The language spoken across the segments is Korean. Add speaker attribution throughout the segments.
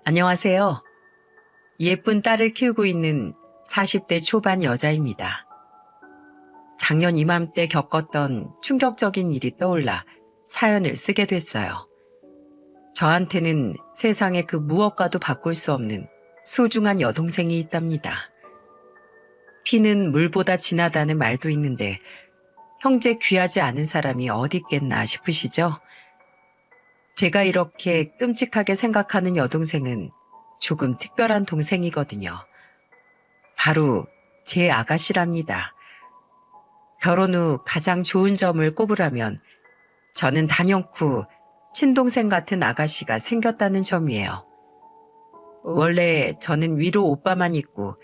Speaker 1: 안녕하세요. 예쁜 딸을 키우고 있는 40대 초반 여자입니다. 작년 이맘때 겪었던 충격적인 일이 떠올라 사연을 쓰게 됐어요. 저한테는 세상에 그 무엇과도 바꿀 수 없는 소중한 여동생이 있답니다. 피는 물보다 진하다는 말도 있는데 형제 귀하지 않은 사람이 어디 있겠나 싶으시죠? 제가 이렇게 끔찍하게 생각하는 여동생은 조금 특별한 동생이거든요. 바로 제 아가씨랍니다. 결혼 후 가장 좋은 점을 꼽으라면 저는 단연코 친동생 같은 아가씨가 생겼다는 점이에요. 원래 저는 위로 오빠만 있고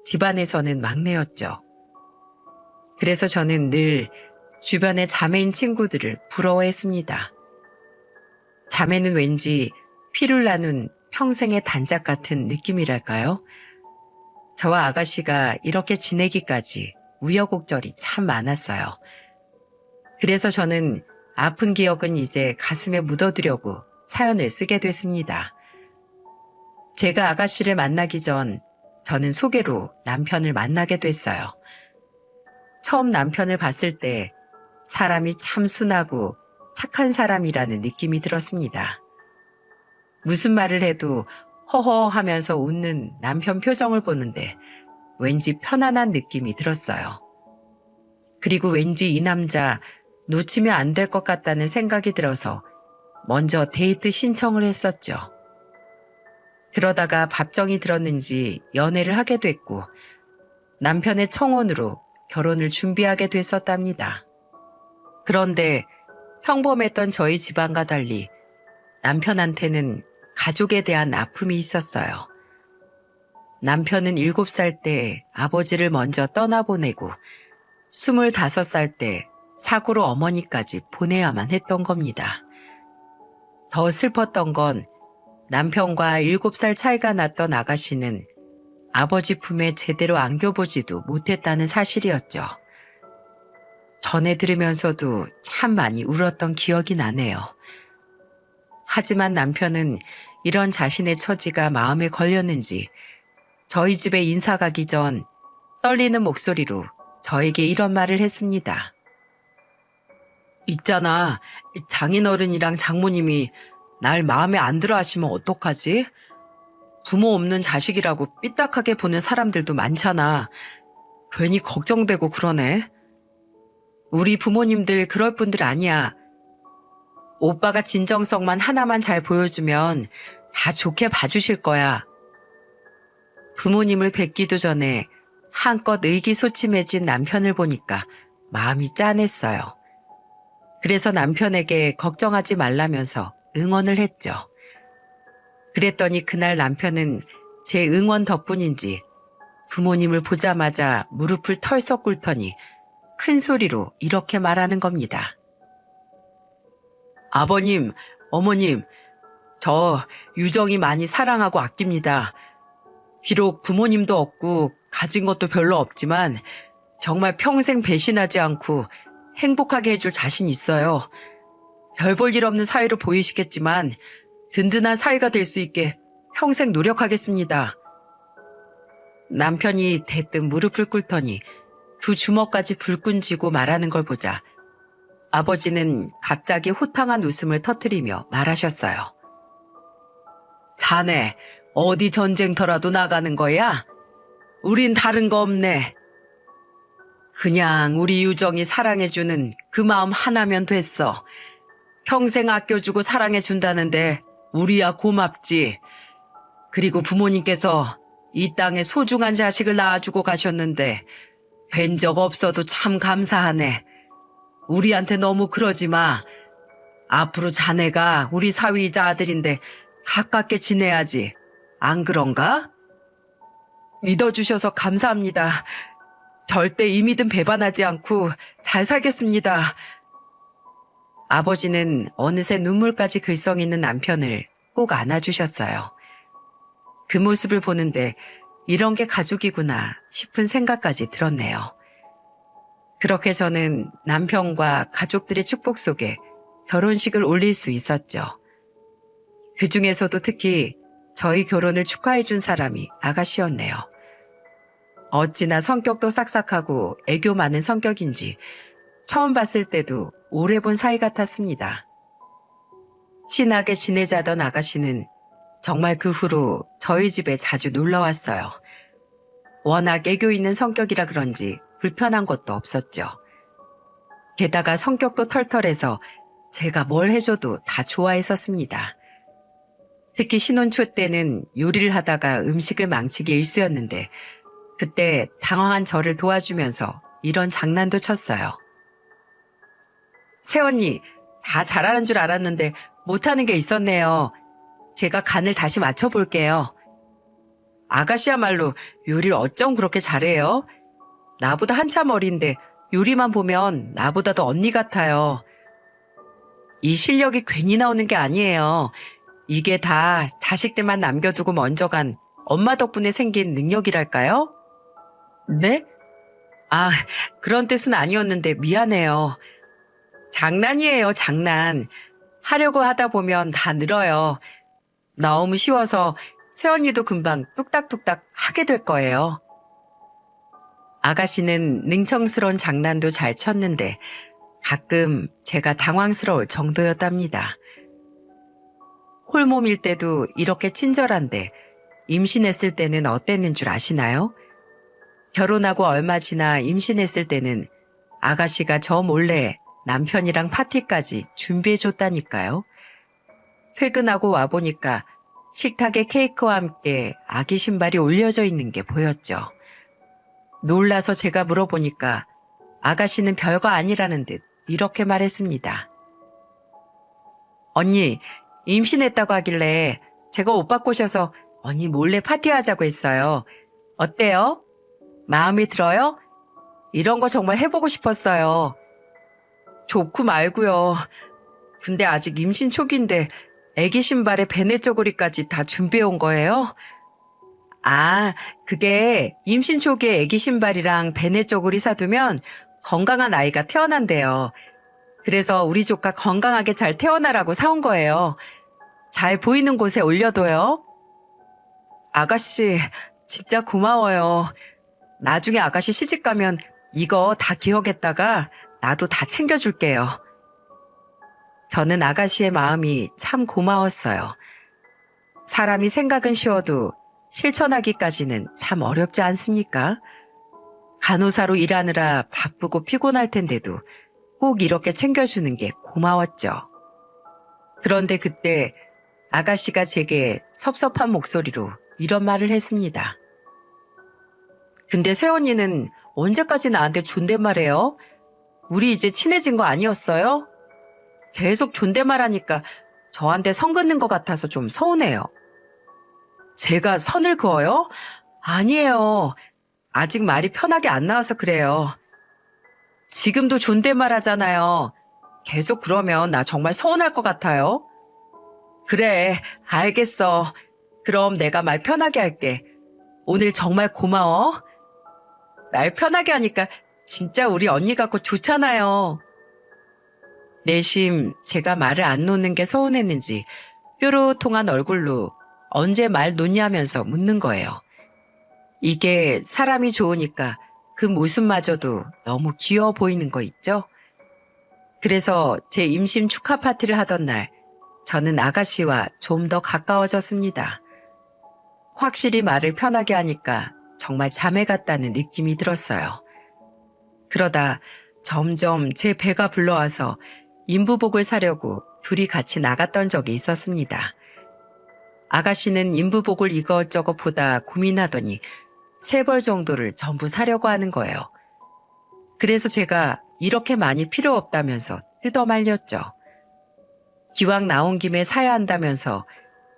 Speaker 1: 집안에서는 막내였죠. 그래서 저는 늘 주변의 자매인 친구들을 부러워했습니다. 자매는 왠지 피를 나눈 평생의 단짝 같은 느낌이랄까요? 저와 아가씨가 이렇게 지내기까지 우여곡절이 참 많았어요. 그래서 저는 아픈 기억은 이제 가슴에 묻어두려고 사연을 쓰게 됐습니다. 제가 아가씨를 만나기 전 저는 소개로 남편을 만나게 됐어요. 처음 남편을 봤을 때 사람이 참 순하고 착한 사람이라는 느낌이 들었습니다. 무슨 말을 해도 허허 하면서 웃는 남편 표정을 보는데 왠지 편안한 느낌이 들었어요. 그리고 왠지 이 남자 놓치면 안 될 것 같다는 생각이 들어서 먼저 데이트 신청을 했었죠. 그러다가 밥정이 들었는지 연애를 하게 됐고 남편의 청혼으로 결혼을 준비하게 됐었답니다. 그런데 평범했던 저희 집안과 달리 남편한테는 가족에 대한 아픔이 있었어요. 남편은 7살 때 아버지를 먼저 떠나보내고 25살 때 사고로 어머니까지 보내야만 했던 겁니다. 더 슬펐던 건 남편과 7살 차이가 났던 아가씨는 아버지 품에 제대로 안겨보지도 못했다는 사실이었죠. 전해 들으면서도 참 많이 울었던 기억이 나네요. 하지만 남편은 이런 자신의 처지가 마음에 걸렸는지 저희 집에 인사 가기 전 떨리는 목소리로 저에게 이런 말을 했습니다. 있잖아, 장인어른이랑 장모님이 날 마음에 안 들어 하시면 어떡하지? 부모 없는 자식이라고 삐딱하게 보는 사람들도 많잖아. 괜히 걱정되고 그러네. 우리 부모님들 그럴 분들 아니야. 오빠가 진정성만 하나만 잘 보여주면 다 좋게 봐주실 거야. 부모님을 뵙기도 전에 한껏 의기소침해진 남편을 보니까 마음이 짠했어요. 그래서 남편에게 걱정하지 말라면서 응원을 했죠. 그랬더니 그날 남편은 제 응원 덕분인지 부모님을 보자마자 무릎을 털썩 꿇더니 큰 소리로 이렇게 말하는 겁니다. 아버님, 어머님, 저 유정이 많이 사랑하고 아낍니다. 비록 부모님도 없고 가진 것도 별로 없지만 정말 평생 배신하지 않고 행복하게 해줄 자신 있어요. 별 볼 일 없는 사이로 보이시겠지만 든든한 사이가 될 수 있게 평생 노력하겠습니다. 남편이 대뜸 무릎을 꿇더니 두 주먹까지 불끈 쥐고 말하는 걸 보자 아버지는 갑자기 호탕한 웃음을 터뜨리며 말하셨어요. 자네 어디 전쟁터라도 나가는 거야? 우린 다른 거 없네. 그냥 우리 유정이 사랑해주는 그 마음 하나면 됐어. 평생 아껴주고 사랑해준다는데 우리야 고맙지. 그리고 부모님께서 이 땅에 소중한 자식을 낳아주고 가셨는데 뵌 적 없어도 참 감사하네. 우리한테 너무 그러지 마. 앞으로 자네가 우리 사위이자 아들인데 가깝게 지내야지. 안 그런가? 믿어주셔서 감사합니다. 절대 이 믿음 배반하지 않고 잘 살겠습니다. 아버지는 어느새 눈물까지 글썽이는 남편을 꼭 안아주셨어요. 그 모습을 보는데 이런 게 가족이구나 싶은 생각까지 들었네요. 그렇게 저는 남편과 가족들의 축복 속에 결혼식을 올릴 수 있었죠. 그 중에서도 특히 저희 결혼을 축하해준 사람이 아가씨였네요. 어찌나 성격도 싹싹하고 애교 많은 성격인지 처음 봤을 때도 오래 본 사이 같았습니다. 친하게 지내자던 아가씨는 정말 그 후로 저희 집에 자주 놀러 왔어요. 워낙 애교 있는 성격이라 그런지 불편한 것도 없었죠. 게다가 성격도 털털해서 제가 뭘 해줘도 다 좋아했었습니다. 특히 신혼초 때는 요리를 하다가 음식을 망치기 일쑤였는데 그때 당황한 저를 도와주면서 이런 장난도 쳤어요. 새언니, 다 잘하는 줄 알았는데 못하는 게 있었네요. 제가 간을 다시 맞춰볼게요. 아가씨야말로 요리를 어쩜 그렇게 잘해요? 나보다 한참 어린데 요리만 보면 나보다도 언니 같아요. 이 실력이 괜히 나오는 게 아니에요. 이게 다 자식들만 남겨두고 먼저 간 엄마 덕분에 생긴 능력이랄까요? 네? 아, 그런 뜻은 아니었는데 미안해요. 장난이에요, 장난. 하려고 하다 보면 다 늘어요. 너무 쉬워서 새언니도 금방 뚝딱뚝딱 하게 될 거예요. 아가씨는 능청스러운 장난도 잘 쳤는데 가끔 제가 당황스러울 정도였답니다. 홀몸일 때도 이렇게 친절한데 임신했을 때는 어땠는 줄 아시나요? 결혼하고 얼마 지나 임신했을 때는 아가씨가 저 몰래 남편이랑 파티까지 준비해줬다니까요. 퇴근하고 와보니까 식탁에 케이크와 함께 아기 신발이 올려져 있는 게 보였죠. 놀라서 제가 물어보니까 아가씨는 별거 아니라는 듯 이렇게 말했습니다. 언니, 임신했다고 하길래 제가 오빠 꼬셔서 언니 몰래 파티하자고 했어요. 어때요? 마음에 들어요? 이런 거 정말 해보고 싶었어요. 좋고 말고요. 근데 아직 임신 초기인데 애기 신발에 베네 쪼그리까지 다 준비해온 거예요? 아, 그게 임신 초기에 애기 신발이랑 베네 쪼그리 사두면 건강한 아이가 태어난대요. 그래서 우리 조카 건강하게 잘 태어나라고 사온 거예요. 잘 보이는 곳에 올려둬요. 아가씨, 진짜 고마워요. 나중에 아가씨 시집가면 이거 다 기억했다가 나도 다 챙겨줄게요. 저는 아가씨의 마음이 참 고마웠어요. 사람이 생각은 쉬워도 실천하기까지는 참 어렵지 않습니까? 간호사로 일하느라 바쁘고 피곤할 텐데도 꼭 이렇게 챙겨주는 게 고마웠죠. 그런데 그때 아가씨가 제게 섭섭한 목소리로 이런 말을 했습니다. 근데 새언니는 언제까지 나한테 존댓말해요? 우리 이제 친해진 거 아니었어요? 계속 존댓말하니까 저한테 선 긋는 것 같아서 좀 서운해요. 제가 선을 그어요? 아니에요. 아직 말이 편하게 안 나와서 그래요. 지금도 존댓말 하잖아요. 계속 그러면 나 정말 서운할 것 같아요. 그래, 알겠어. 그럼 내가 말 편하게 할게. 오늘 정말 고마워. 말 편하게 하니까 진짜 우리 언니 같고 좋잖아요. 내심 제가 말을 안 놓는 게 서운했는지 뾰로통한 얼굴로 언제 말 놓냐면서 묻는 거예요. 이게 사람이 좋으니까 그 모습마저도 너무 귀여워 보이는 거 있죠? 그래서 제 임신 축하 파티를 하던 날 저는 아가씨와 좀 더 가까워졌습니다. 확실히 말을 편하게 하니까 정말 자매 같다는 느낌이 들었어요. 그러다 점점 제 배가 불러와서 인부복을 사려고 둘이 같이 나갔던 적이 있었습니다. 아가씨는 인부복을 이것저것 보다 고민하더니 3벌 정도를 전부 사려고 하는 거예요. 그래서 제가 이렇게 많이 필요 없다면서 뜯어 말렸죠. 기왕 나온 김에 사야 한다면서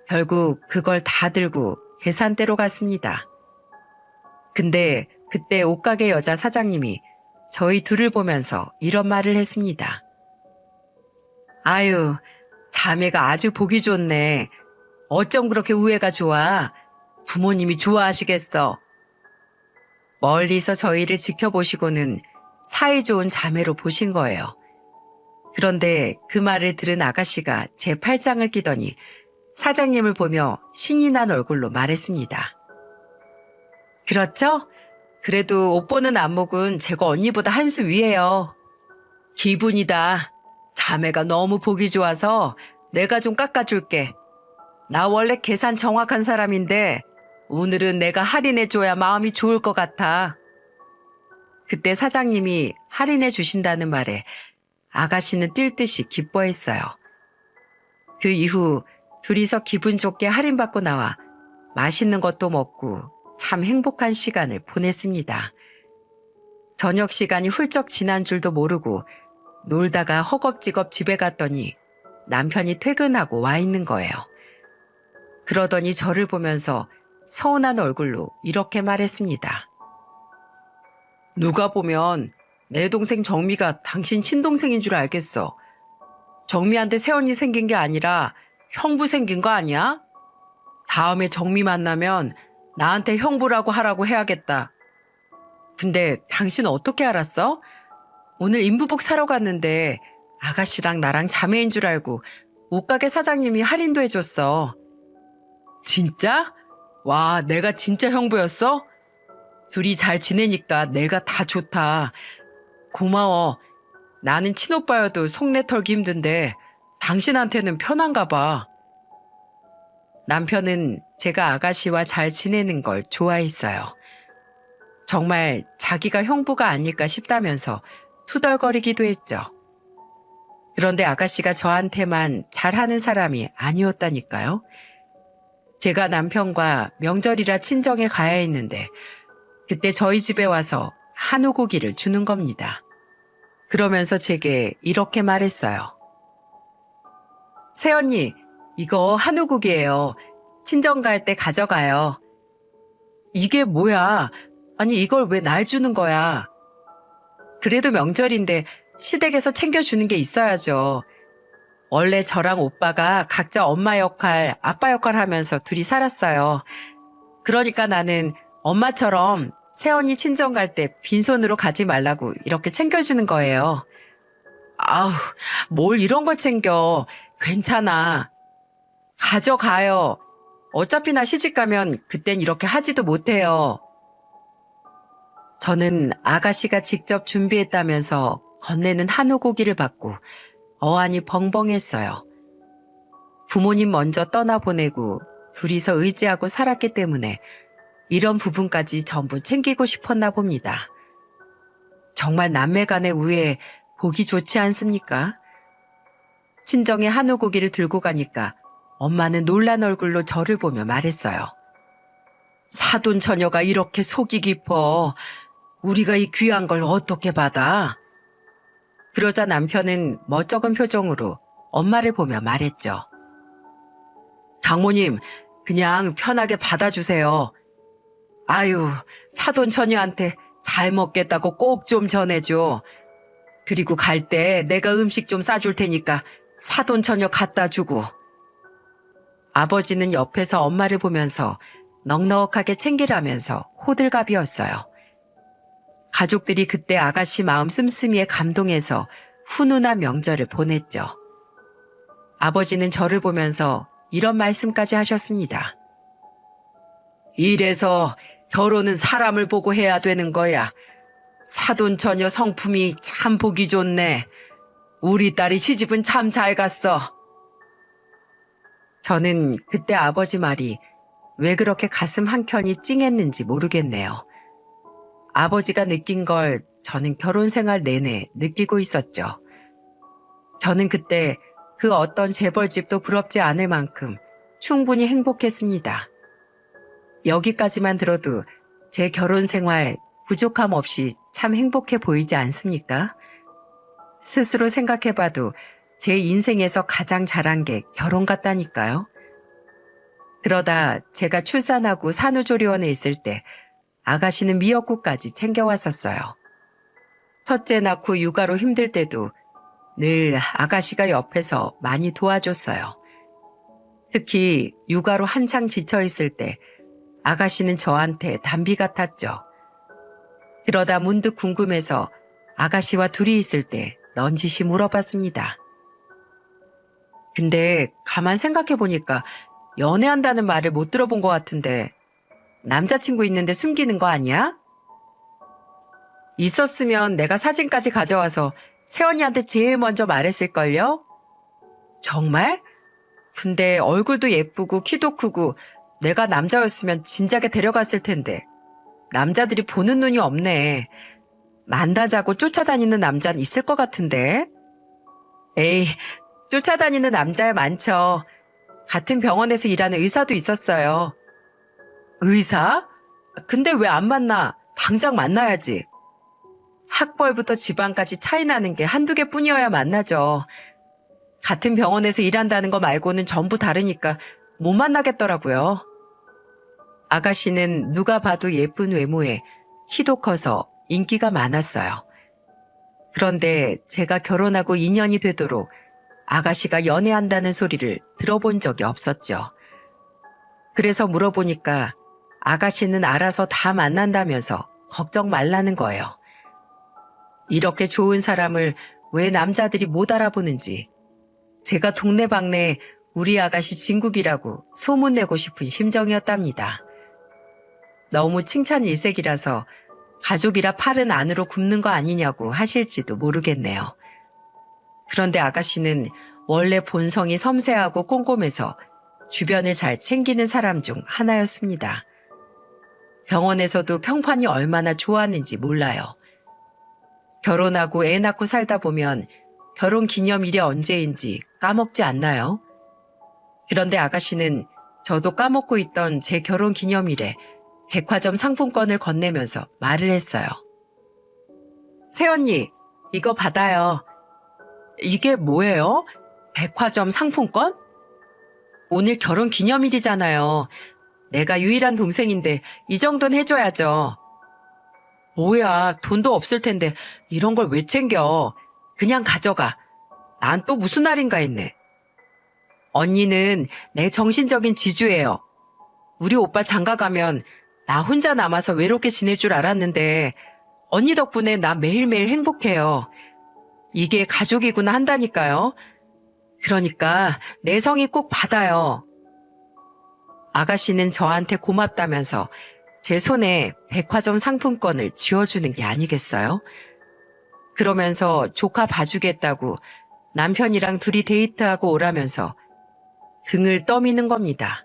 Speaker 1: 결국 그걸 다 들고 계산대로 갔습니다. 근데 그때 옷가게 여자 사장님이 저희 둘을 보면서 이런 말을 했습니다. 아유, 자매가 아주 보기 좋네. 어쩜 그렇게 우애가 좋아. 부모님이 좋아하시겠어. 멀리서 저희를 지켜보시고는 사이좋은 자매로 보신 거예요. 그런데 그 말을 들은 아가씨가 제 팔짱을 끼더니 사장님을 보며 신이 난 얼굴로 말했습니다. 그렇죠? 그래도 옷 보는 안목은 제가 언니보다 한 수 위에요. 기분이다. 자매가 너무 보기 좋아서 내가 좀 깎아줄게. 나 원래 계산 정확한 사람인데 오늘은 내가 할인해줘야 마음이 좋을 것 같아. 그때 사장님이 할인해 주신다는 말에 아가씨는 뛸 듯이 기뻐했어요. 그 이후 둘이서 기분 좋게 할인받고 나와 맛있는 것도 먹고 참 행복한 시간을 보냈습니다. 저녁 시간이 훌쩍 지난 줄도 모르고 놀다가 허겁지겁 집에 갔더니 남편이 퇴근하고 와 있는 거예요. 그러더니 저를 보면서 서운한 얼굴로 이렇게 말했습니다. 누가 보면 내 동생 정미가 당신 친동생인 줄 알겠어. 정미한테 새언니 생긴 게 아니라 형부 생긴 거 아니야? 다음에 정미 만나면 나한테 형부라고 하라고 해야겠다. 근데 당신 어떻게 알았어? 오늘 인부복 사러 갔는데 아가씨랑 나랑 자매인 줄 알고 옷가게 사장님이 할인도 해줬어. 진짜? 와, 내가 진짜 형부였어? 둘이 잘 지내니까 내가 다 좋다. 고마워. 나는 친오빠여도 속내 털기 힘든데 당신한테는 편한가 봐. 남편은 제가 아가씨와 잘 지내는 걸 좋아했어요. 정말 자기가 형부가 아닐까 싶다면서 투덜거리기도 했죠. 그런데 아가씨가 저한테만 잘하는 사람이 아니었다니까요. 제가 남편과 명절이라 친정에 가야 했는데 그때 저희 집에 와서 한우고기를 주는 겁니다. 그러면서 제게 이렇게 말했어요. 새언니, 이거 한우고기예요. 친정 갈 때 가져가요. 이게 뭐야? 아니 이걸 왜 날 주는 거야? 그래도 명절인데 시댁에서 챙겨주는 게 있어야죠. 원래 저랑 오빠가 각자 엄마 역할, 아빠 역할 하면서 둘이 살았어요. 그러니까 나는 엄마처럼 새언니 친정 갈 때 빈손으로 가지 말라고 이렇게 챙겨주는 거예요. 아우, 뭘 이런 걸 챙겨. 괜찮아. 가져가요. 어차피 나 시집 가면 그땐 이렇게 하지도 못해요. 저는 아가씨가 직접 준비했다면서 건네는 한우고기를 받고 어안이 벙벙했어요. 부모님 먼저 떠나보내고 둘이서 의지하고 살았기 때문에 이런 부분까지 전부 챙기고 싶었나 봅니다. 정말 남매 간의 우애 보기 좋지 않습니까? 친정에 한우고기를 들고 가니까 엄마는 놀란 얼굴로 저를 보며 말했어요. 사돈 처녀가 이렇게 속이 깊어. 우리가 이 귀한 걸 어떻게 받아? 그러자 남편은 멋쩍은 표정으로 엄마를 보며 말했죠. 장모님, 그냥 편하게 받아주세요. 아유, 사돈 처녀한테 잘 먹겠다고 꼭 좀 전해줘. 그리고 갈 때 내가 음식 좀 싸줄 테니까 사돈 처녀 갖다 주고. 아버지는 옆에서 엄마를 보면서 넉넉하게 챙기라면서 호들갑이었어요. 가족들이 그때 아가씨 마음 씀씀이에 감동해서 훈훈한 명절을 보냈죠. 아버지는 저를 보면서 이런 말씀까지 하셨습니다. 이래서 결혼은 사람을 보고 해야 되는 거야. 사돈처녀 성품이 참 보기 좋네. 우리 딸이 시집은 참 잘 갔어. 저는 그때 아버지 말이 왜 그렇게 가슴 한켠이 찡했는지 모르겠네요. 아버지가 느낀 걸 저는 결혼 생활 내내 느끼고 있었죠. 저는 그때 그 어떤 재벌집도 부럽지 않을 만큼 충분히 행복했습니다. 여기까지만 들어도 제 결혼 생활 부족함 없이 참 행복해 보이지 않습니까? 스스로 생각해봐도 제 인생에서 가장 잘한 게 결혼 같다니까요. 그러다 제가 출산하고 산후조리원에 있을 때 아가씨는 미역국까지 챙겨왔었어요. 첫째 낳고 육아로 힘들 때도 늘 아가씨가 옆에서 많이 도와줬어요. 특히 육아로 한창 지쳐있을 때 아가씨는 저한테 단비 같았죠. 그러다 문득 궁금해서 아가씨와 둘이 있을 때 넌지시 물어봤습니다. 근데 가만 생각해보니까 연애한다는 말을 못 들어본 것 같은데 남자친구 있는데 숨기는 거 아니야? 있었으면 내가 사진까지 가져와서 세연이한테 제일 먼저 말했을걸요? 정말? 근데 얼굴도 예쁘고 키도 크고 내가 남자였으면 진작에 데려갔을 텐데 남자들이 보는 눈이 없네. 만나자고 쫓아다니는 남자는 있을 것 같은데? 에이, 쫓아다니는 남자야 많죠. 같은 병원에서 일하는 의사도 있었어요. 의사? 근데 왜 안 만나? 당장 만나야지. 학벌부터 집안까지 차이 나는 게 한두 개뿐이어야 만나죠. 같은 병원에서 일한다는 거 말고는 전부 다르니까 못 만나겠더라고요. 아가씨는 누가 봐도 예쁜 외모에 키도 커서 인기가 많았어요. 그런데 제가 결혼하고 2년이 되도록 아가씨가 연애한다는 소리를 들어본 적이 없었죠. 그래서 물어보니까 아가씨는 알아서 다 만난다면서 걱정 말라는 거예요. 이렇게 좋은 사람을 왜 남자들이 못 알아보는지 제가 동네방네 우리 아가씨 진국이라고 소문내고 싶은 심정이었답니다. 너무 칭찬 일색이라서 가족이라 팔은 안으로 굽는 거 아니냐고 하실지도 모르겠네요. 그런데 아가씨는 원래 본성이 섬세하고 꼼꼼해서 주변을 잘 챙기는 사람 중 하나였습니다. 병원에서도 평판이 얼마나 좋았는지 몰라요. 결혼하고 애 낳고 살다 보면 결혼 기념일이 언제인지 까먹지 않나요? 그런데 아가씨는 저도 까먹고 있던 제 결혼 기념일에 백화점 상품권을 건네면서 말을 했어요. 새언니, 이거 받아요. 이게 뭐예요? 백화점 상품권? 오늘 결혼 기념일이잖아요. 내가 유일한 동생인데 이 정도는 해줘야죠. 뭐야, 돈도 없을 텐데 이런 걸 왜 챙겨? 그냥 가져가. 난 또 무슨 날인가 했네. 언니는 내 정신적인 지주예요. 우리 오빠 장가 가면 나 혼자 남아서 외롭게 지낼 줄 알았는데 언니 덕분에 나 매일매일 행복해요. 이게 가족이구나 한다니까요. 그러니까 내 성의 꼭 받아요. 아가씨는 저한테 고맙다면서 제 손에 백화점 상품권을 쥐어주는 게 아니겠어요? 그러면서 조카 봐주겠다고 남편이랑 둘이 데이트하고 오라면서 등을 떠미는 겁니다.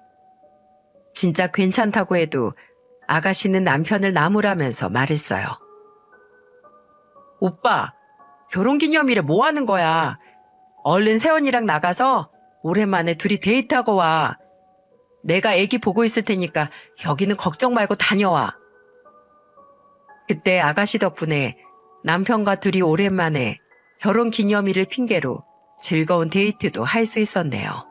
Speaker 1: 진짜 괜찮다고 해도 아가씨는 남편을 나무라면서 말했어요. 오빠, 결혼기념일에 뭐 하는 거야? 얼른 세연이랑 나가서 오랜만에 둘이 데이트하고 와. 내가 애기 보고 있을 테니까 여기는 걱정 말고 다녀와. 그때 아가씨 덕분에 남편과 둘이 오랜만에 결혼기념일을 핑계로 즐거운 데이트도 할 수 있었네요.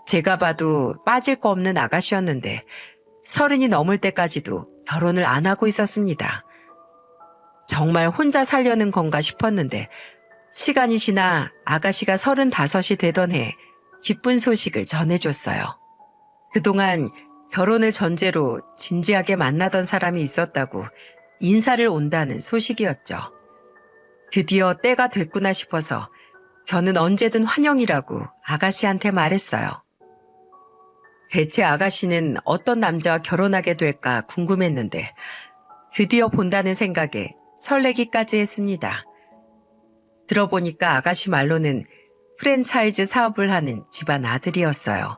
Speaker 1: 제가 봐도 빠질 거 없는 아가씨였는데 30이 넘을 때까지도 결혼을 안 하고 있었습니다. 정말 혼자 살려는 건가 싶었는데 시간이 지나 아가씨가 35이 되던 해 기쁜 소식을 전해줬어요. 그동안 결혼을 전제로 진지하게 만나던 사람이 있었다고 인사를 온다는 소식이었죠. 드디어 때가 됐구나 싶어서 저는 언제든 환영이라고 아가씨한테 말했어요. 대체 아가씨는 어떤 남자와 결혼하게 될까 궁금했는데 드디어 본다는 생각에 설레기까지 했습니다. 들어보니까 아가씨 말로는 프랜차이즈 사업을 하는 집안 아들이었어요.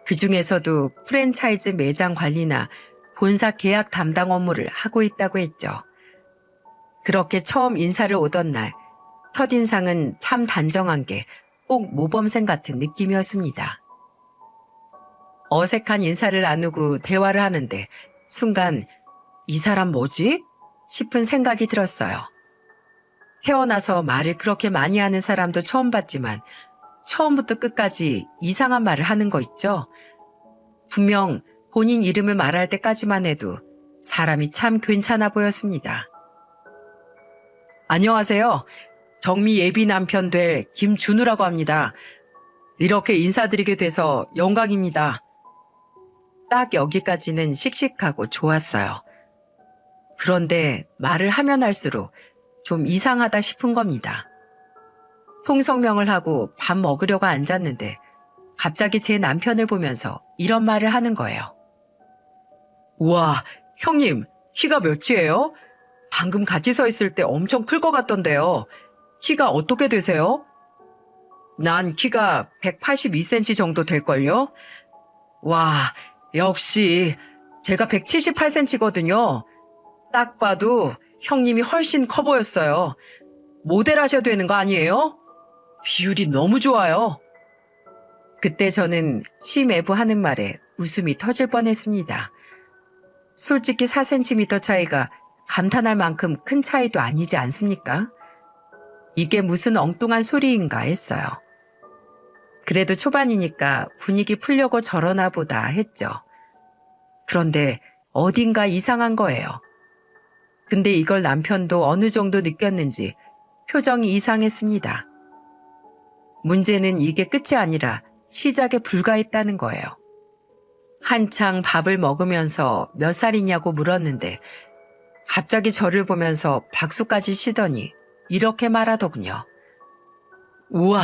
Speaker 1: 그 중에서도 프랜차이즈 매장 관리나 본사 계약 담당 업무를 하고 있다고 했죠. 그렇게 처음 인사를 오던 날, 첫인상은 참 단정한 게 꼭 모범생 같은 느낌이었습니다. 어색한 인사를 나누고 대화를 하는데 순간 이 사람 뭐지? 싶은 생각이 들었어요. 태어나서 말을 그렇게 많이 하는 사람도 처음 봤지만 처음부터 끝까지 이상한 말을 하는 거 있죠? 분명 본인 이름을 말할 때까지만 해도 사람이 참 괜찮아 보였습니다. 안녕하세요. 정미 예비 남편 될 김준우라고 합니다. 이렇게 인사드리게 돼서 영광입니다. 딱 여기까지는 씩씩하고 좋았어요. 그런데 말을 하면 할수록 좀 이상하다 싶은 겁니다. 통성명을 하고 밥 먹으려고 앉았는데 갑자기 제 남편을 보면서 이런 말을 하는 거예요. 우와, 형님, 키가 몇이에요? 방금 같이 서 있을 때 엄청 클 것 같던데요. 키가 어떻게 되세요? 난 키가 182cm 정도 될걸요? 와, 역시 제가 178cm거든요. 딱 봐도 형님이 훨씬 커 보였어요. 모델 하셔야 되는 거 아니에요? 비율이 너무 좋아요. 그때 저는 심애부 하는 말에 웃음이 터질 뻔했습니다. 솔직히 4cm 차이가 감탄할 만큼 큰 차이도 아니지 않습니까? 이게 무슨 엉뚱한 소리인가 했어요. 그래도 초반이니까 분위기 풀려고 저러나 보다 했죠. 그런데 어딘가 이상한 거예요. 근데 이걸 남편도 어느 정도 느꼈는지 표정이 이상했습니다. 문제는 이게 끝이 아니라 시작에 불과했다는 거예요. 한창 밥을 먹으면서 몇 살이냐고 물었는데 갑자기 저를 보면서 박수까지 치더니 이렇게 말하더군요. 우와,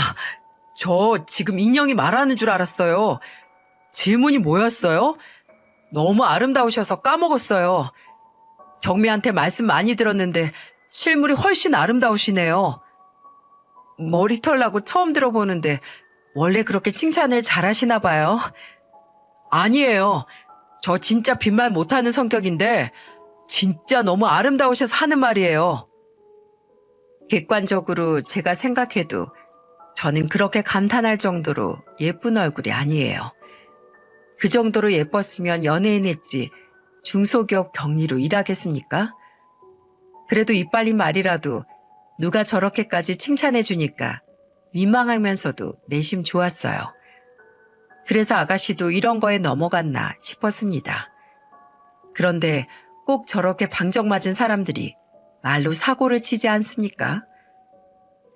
Speaker 1: 저 지금 인형이 말하는 줄 알았어요. 질문이 뭐였어요? 너무 아름다우셔서 까먹었어요. 정미한테 말씀 많이 들었는데 실물이 훨씬 아름다우시네요. 머리털 나고 처음 들어보는데 원래 그렇게 칭찬을 잘하시나 봐요. 아니에요. 저 진짜 빈말 못하는 성격인데 진짜 너무 아름다우셔서 하는 말이에요. 객관적으로 제가 생각해도 저는 그렇게 감탄할 정도로 예쁜 얼굴이 아니에요. 그 정도로 예뻤으면 연예인 했지 중소기업 격리로 일하겠습니까? 그래도 이빨린 말이라도 누가 저렇게까지 칭찬해 주니까 민망하면서도 내심 좋았어요. 그래서 아가씨도 이런 거에 넘어갔나 싶었습니다. 그런데 꼭 저렇게 방정맞은 사람들이 말로 사고를 치지 않습니까?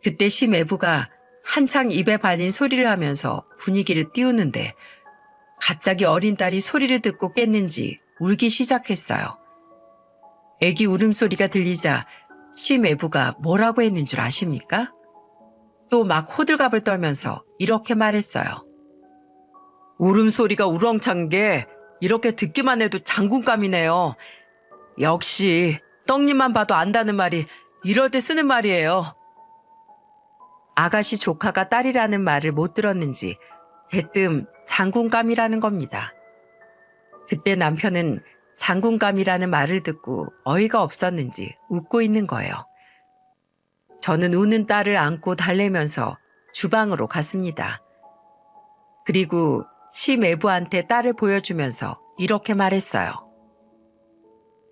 Speaker 1: 그때 심애부가 한창 입에 발린 소리를 하면서 분위기를 띄우는데 갑자기 어린 딸이 소리를 듣고 깼는지 울기 시작했어요. 애기 울음소리가 들리자 심애부가 뭐라고 했는 줄 아십니까? 또 막 호들갑을 떨면서 이렇게 말했어요. 울음소리가 우렁찬 게 이렇게 듣기만 해도 장군감이네요. 역시 떡잎만 봐도 안다는 말이 이럴 때 쓰는 말이에요. 아가씨 조카가 딸이라는 말을 못 들었는지 대뜸 장군감이라는 겁니다. 그때 남편은 장군감이라는 말을 듣고 어이가 없었는지 웃고 있는 거예요. 저는 우는 딸을 안고 달래면서 주방으로 갔습니다. 그리고 심애부한테 딸을 보여주면서 이렇게 말했어요.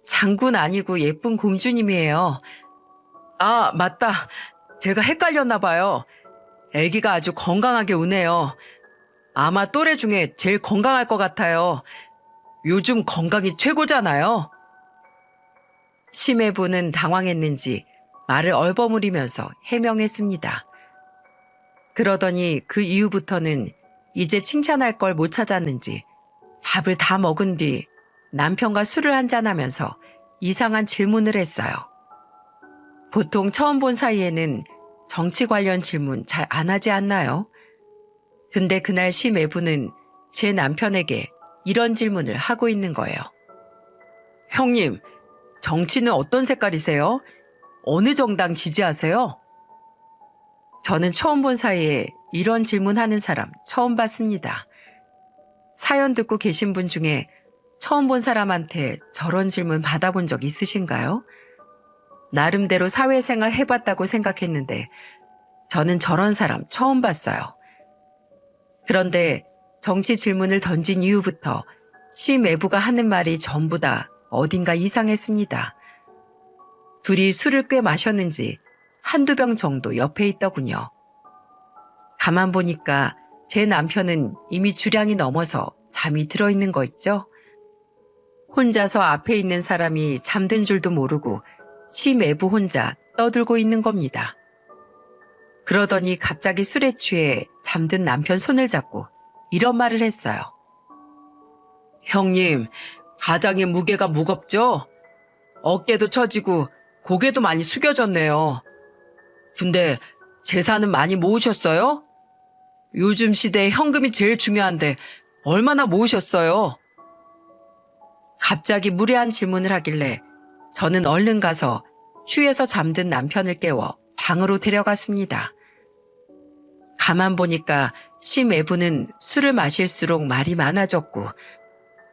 Speaker 1: 장군 아니고 예쁜 공주님이에요. 아, 맞다. 제가 헷갈렸나 봐요. 아기가 아주 건강하게 우네요. 아마 또래 중에 제일 건강할 것 같아요. 요즘 건강이 최고잖아요. 심애부는 당황했는지 말을 얼버무리면서 해명했습니다. 그러더니 그 이후부터는 이제 칭찬할 걸 못 찾았는지 밥을 다 먹은 뒤 남편과 술을 한잔하면서 이상한 질문을 했어요. 보통 처음 본 사이에는 정치 관련 질문 잘 안 하지 않나요? 근데 그날 심애부는 제 남편에게 이런 질문을 하고 있는 거예요. 형님, 정치는 어떤 색깔이세요? 어느 정당 지지하세요? 저는 처음 본 사이에 이런 질문하는 사람 처음 봤습니다. 사연 듣고 계신 분 중에 처음 본 사람한테 저런 질문 받아본 적 있으신가요? 나름대로 사회생활 해봤다고 생각했는데 저는 저런 사람 처음 봤어요. 그런데 정치 질문을 던진 이후부터 심애부가 하는 말이 전부 다 어딘가 이상했습니다. 둘이 술을 꽤 마셨는지 한두 병 정도 옆에 있더군요. 가만 보니까 제 남편은 이미 주량이 넘어서 잠이 들어있는 거 있죠? 혼자서 앞에 있는 사람이 잠든 줄도 모르고 심애부 혼자 떠들고 있는 겁니다. 그러더니 갑자기 술에 취해 잠든 남편 손을 잡고 이런 말을 했어요. 형님, 가장의 무게가 무겁죠? 어깨도 처지고 고개도 많이 숙여졌네요. 근데 재산은 많이 모으셨어요? 요즘 시대에 현금이 제일 중요한데 얼마나 모으셨어요? 갑자기 무례한 질문을 하길래 저는 얼른 가서 취해서 잠든 남편을 깨워 방으로 데려갔습니다. 가만 보니까 심애부는 술을 마실수록 말이 많아졌고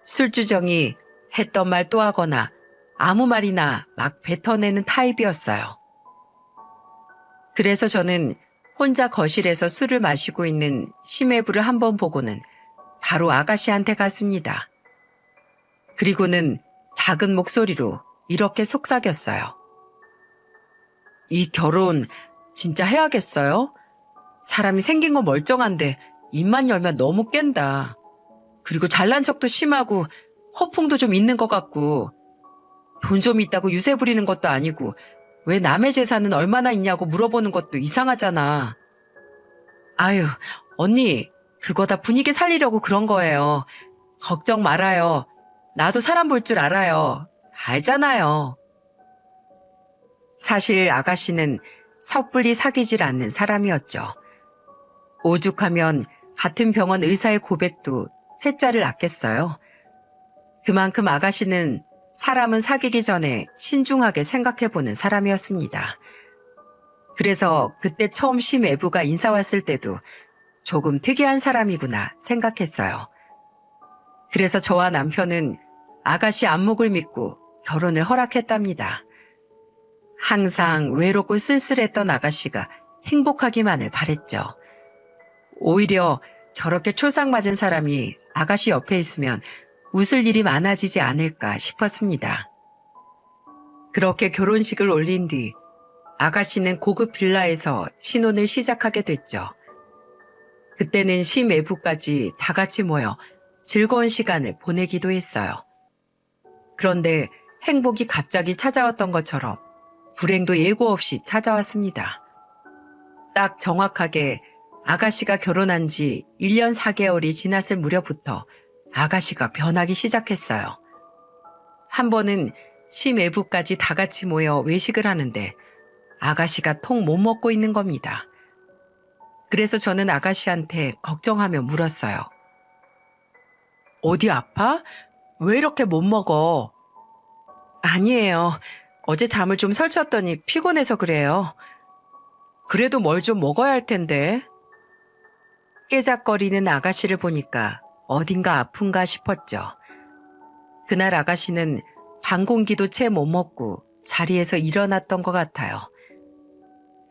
Speaker 1: 술주정이 했던 말 또 하거나 아무 말이나 막 뱉어내는 타입이었어요. 그래서 저는 혼자 거실에서 술을 마시고 있는 심애부를 한번 보고는 바로 아가씨한테 갔습니다. 그리고는 작은 목소리로 이렇게 속삭였어요. 이 결혼 진짜 해야겠어요? 사람이 생긴 건 멀쩡한데 입만 열면 너무 깬다. 그리고 잘난 척도 심하고 허풍도 좀 있는 것 같고 돈 좀 있다고 유세 부리는 것도 아니고 왜 남의 재산은 얼마나 있냐고 물어보는 것도 이상하잖아. 아유, 언니, 그거 다 분위기 살리려고 그런 거예요. 걱정 말아요. 나도 사람 볼 줄 알아요. 알잖아요. 사실 아가씨는 섣불리 사귀질 않는 사람이었죠. 오죽하면 같은 병원 의사의 고백도 퇴짜를 아꼈어요. 그만큼 아가씨는 사람은 사귀기 전에 신중하게 생각해보는 사람이었습니다. 그래서 그때 처음 심애부가 인사 왔을 때도 조금 특이한 사람이구나 생각했어요. 그래서 저와 남편은 아가씨 안목을 믿고 결혼을 허락했답니다. 항상 외롭고 쓸쓸했던 아가씨가 행복하기만을 바랬죠. 오히려 저렇게 초상맞은 사람이 아가씨 옆에 있으면 웃을 일이 많아지지 않을까 싶었습니다. 그렇게 결혼식을 올린 뒤 아가씨는 고급 빌라에서 신혼을 시작하게 됐죠. 그때는 심외부까지 다 같이 모여 즐거운 시간을 보내기도 했어요. 그런데 행복이 갑자기 찾아왔던 것처럼 불행도 예고 없이 찾아왔습니다. 딱 정확하게 아가씨가 결혼한 지 1년 4개월이 지났을 무렵부터 아가씨가 변하기 시작했어요. 한 번은 심외부까지 다 같이 모여 외식을 하는데 아가씨가 통 못 먹고 있는 겁니다. 그래서 저는 아가씨한테 걱정하며 물었어요. 어디 아파? 왜 이렇게 못 먹어? 아니에요. 어제 잠을 좀 설쳤더니 피곤해서 그래요. 그래도 뭘 좀 먹어야 할 텐데. 깨작거리는 아가씨를 보니까 어딘가 아픈가 싶었죠. 그날 아가씨는 반 공기도 채 못 먹고 자리에서 일어났던 것 같아요.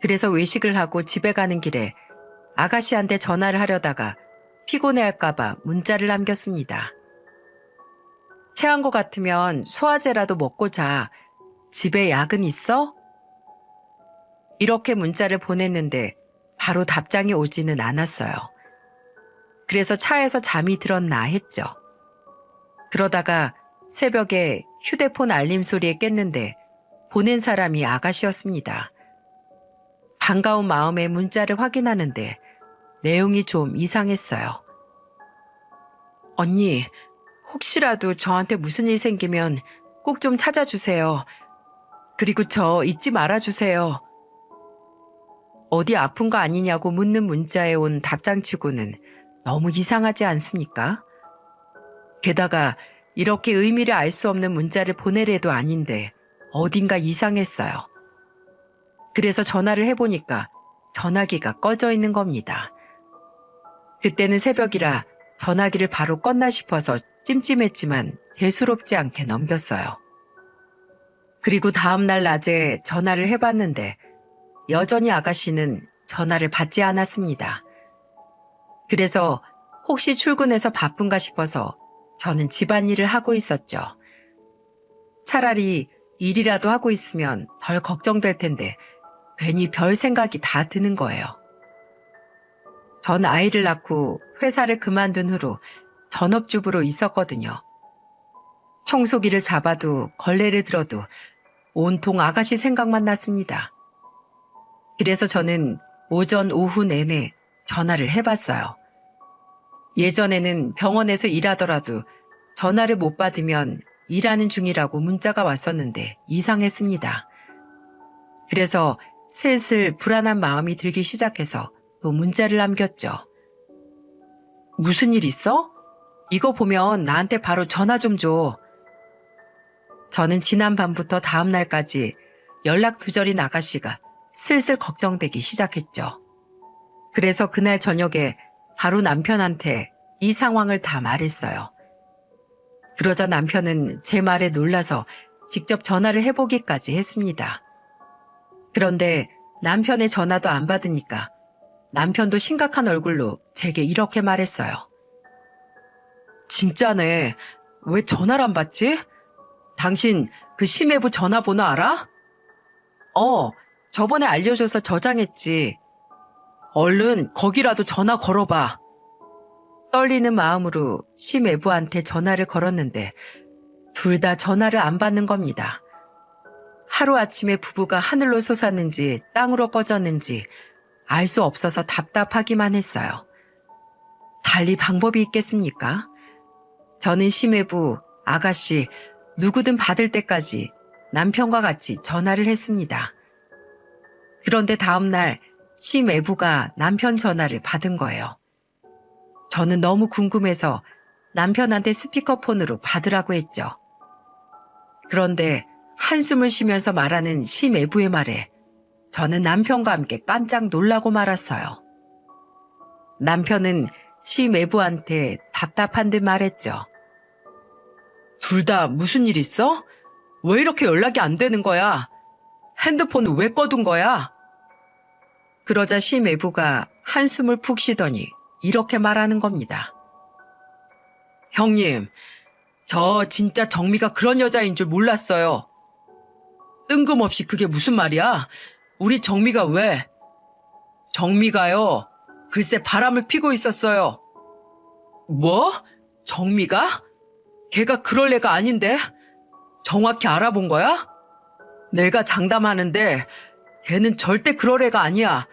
Speaker 1: 그래서 외식을 하고 집에 가는 길에 아가씨한테 전화를 하려다가 피곤해할까봐 문자를 남겼습니다. 체한 것 같으면 소화제라도 먹고 자. 집에 약은 있어? 이렇게 문자를 보냈는데 바로 답장이 오지는 않았어요. 그래서 차에서 잠이 들었나 했죠. 그러다가 새벽에 휴대폰 알림 소리에 깼는데 보낸 사람이 아가씨였습니다. 반가운 마음에 문자를 확인하는데 내용이 좀 이상했어요. 언니, 혹시라도 저한테 무슨 일 생기면 꼭 좀 찾아주세요. 그리고 저 잊지 말아주세요. 어디 아픈 거 아니냐고 묻는 문자에 온 답장치고는 너무 이상하지 않습니까? 게다가 이렇게 의미를 알 수 없는 문자를 보내래도 아닌데 어딘가 이상했어요. 그래서 전화를 해보니까 전화기가 꺼져 있는 겁니다. 그때는 새벽이라 전화기를 바로 껐나 싶어서 찜찜했지만 대수롭지 않게 넘겼어요. 그리고 다음날 낮에 전화를 해봤는데 여전히 아가씨는 전화를 받지 않았습니다. 그래서 혹시 출근해서 바쁜가 싶어서 저는 집안일을 하고 있었죠. 차라리 일이라도 하고 있으면 덜 걱정될 텐데 괜히 별 생각이 다 드는 거예요. 전 아이를 낳고 회사를 그만둔 후로 전업주부로 있었거든요. 청소기를 잡아도 걸레를 들어도 온통 아가씨 생각만 났습니다. 그래서 저는 오전 오후 내내 전화를 해봤어요. 예전에는 병원에서 일하더라도 전화를 못 받으면 일하는 중이라고 문자가 왔었는데 이상했습니다. 그래서 슬슬 불안한 마음이 들기 시작해서 또 문자를 남겼죠. 무슨 일 있어? 이거 보면 나한테 바로 전화 좀 줘. 저는 지난 밤부터 다음 날까지 연락 두절인 아가씨가 슬슬 걱정되기 시작했죠. 그래서 그날 저녁에 바로 남편한테 이 상황을 다 말했어요. 그러자 남편은 제 말에 놀라서 직접 전화를 해보기까지 했습니다. 그런데 남편의 전화도 안 받으니까 남편도 심각한 얼굴로 제게 이렇게 말했어요. 진짜네. 왜 전화를 안 받지? 당신 그 심해부 전화번호 알아? 저번에 알려줘서 저장했지. 얼른 거기라도 전화 걸어봐. 떨리는 마음으로 심외부한테 전화를 걸었는데 둘 다 전화를 안 받는 겁니다. 하루아침에 부부가 하늘로 솟았는지 땅으로 꺼졌는지 알 수 없어서 답답하기만 했어요. 달리 방법이 있겠습니까? 저는 심외부, 아가씨, 누구든 받을 때까지 남편과 같이 전화를 했습니다. 그런데 다음날 심외부가 남편 전화를 받은 거예요. 저는 너무 궁금해서 남편한테 스피커폰으로 받으라고 했죠. 그런데 한숨을 쉬면서 말하는 심외부의 말에 저는 남편과 함께 깜짝 놀라고 말았어요. 남편은 심외부한테 답답한 듯 말했죠. 둘 다 무슨 일 있어? 왜 이렇게 연락이 안 되는 거야? 핸드폰은 왜 꺼둔 거야? 그러자 심외부가 한숨을 푹 쉬더니 이렇게 말하는 겁니다. 형님, 저 진짜 정미가 그런 여자인 줄 몰랐어요. 뜬금없이 그게 무슨 말이야? 우리 정미가 왜? 정미가요, 글쎄 바람을 피고 있었어요. 뭐? 정미가? 걔가 그럴 애가 아닌데? 정확히 알아본 거야? 내가 장담하는데 걔는 절대 그럴 애가 아니야.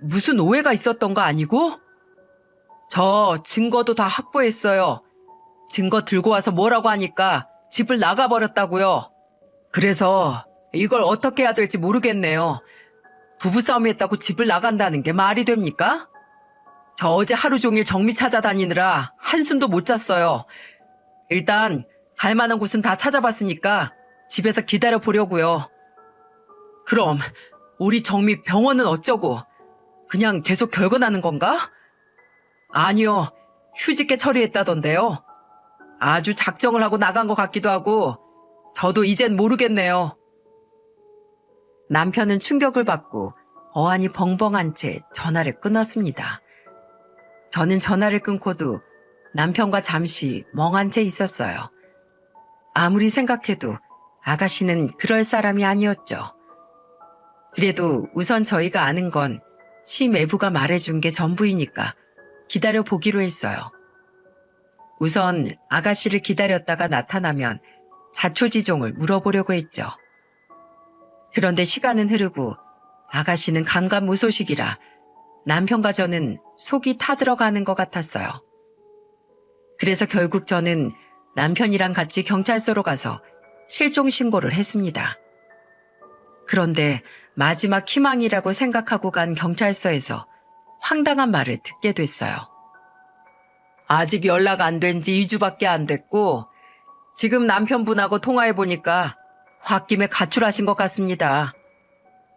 Speaker 1: 무슨 오해가 있었던 거 아니고? 저 증거도 다 확보했어요. 증거 들고 와서 뭐라고 하니까 집을 나가버렸다고요. 그래서 이걸 어떻게 해야 될지 모르겠네요. 부부싸움이 했다고 집을 나간다는 게 말이 됩니까? 저 어제 하루 종일 정미 찾아다니느라 한숨도 못 잤어요. 일단 갈 만한 곳은 다 찾아봤으니까 집에서 기다려 보려고요. 그럼 우리 정미 병원은 어쩌고? 그냥 계속 결근하는 건가? 아니요. 휴직계 처리했다던데요. 아주 작정을 하고 나간 것 같기도 하고 저도 이젠 모르겠네요. 남편은 충격을 받고 어안이 벙벙한 채 전화를 끊었습니다. 저는 전화를 끊고도 남편과 잠시 멍한 채 있었어요. 아무리 생각해도 아가씨는 그럴 사람이 아니었죠. 그래도 우선 저희가 아는 건 심외부가 말해준 게 전부이니까 기다려 보기로 했어요. 우선 아가씨를 기다렸다가 나타나면 자초지종을 물어보려고 했죠. 그런데 시간은 흐르고 아가씨는 감감무소식이라 남편과 저는 속이 타들어가는 것 같았어요. 그래서 결국 저는 남편이랑 같이 경찰서로 가서 실종 신고를 했습니다. 그런데 마지막 희망이라고 생각하고 간 경찰서에서 황당한 말을 듣게 됐어요. 아직 연락 안 된 지 2주밖에 안 됐고 지금 남편분하고 통화해보니까 홧김에 가출하신 것 같습니다.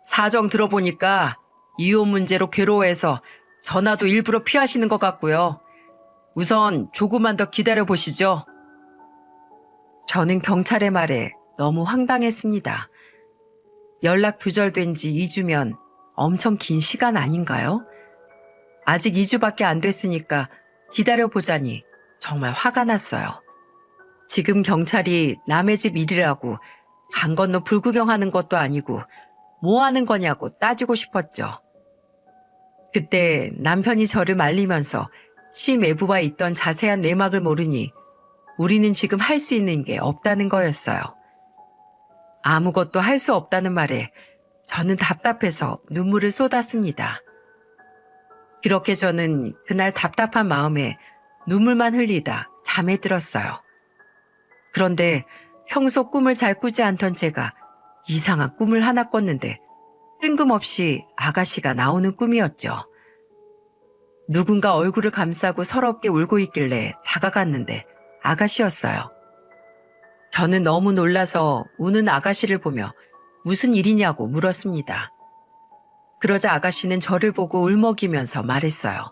Speaker 1: 사정 들어보니까 이혼 문제로 괴로워해서 전화도 일부러 피하시는 것 같고요. 우선 조금만 더 기다려보시죠. 저는 경찰의 말에 너무 황당했습니다. 연락 두절된 지 2주면 엄청 긴 시간 아닌가요? 아직 2주밖에 안 됐으니까 기다려보자니 정말 화가 났어요. 지금 경찰이 남의 집 일이라고 강 건너 불구경하는 것도 아니고 뭐 하는 거냐고 따지고 싶었죠. 그때 남편이 저를 말리면서 심외부와 있던 자세한 내막을 모르니 우리는 지금 할 수 있는 게 없다는 거였어요. 아무것도 할 수 없다는 말에 저는 답답해서 눈물을 쏟았습니다. 그렇게 저는 그날 답답한 마음에 눈물만 흘리다 잠에 들었어요. 그런데 평소 꿈을 잘 꾸지 않던 제가 이상한 꿈을 하나 꿨는데 뜬금없이 아가씨가 나오는 꿈이었죠. 누군가 얼굴을 감싸고 서럽게 울고 있길래 다가갔는데 아가씨였어요. 저는 너무 놀라서 우는 아가씨를 보며 무슨 일이냐고 물었습니다. 그러자 아가씨는 저를 보고 울먹이면서 말했어요.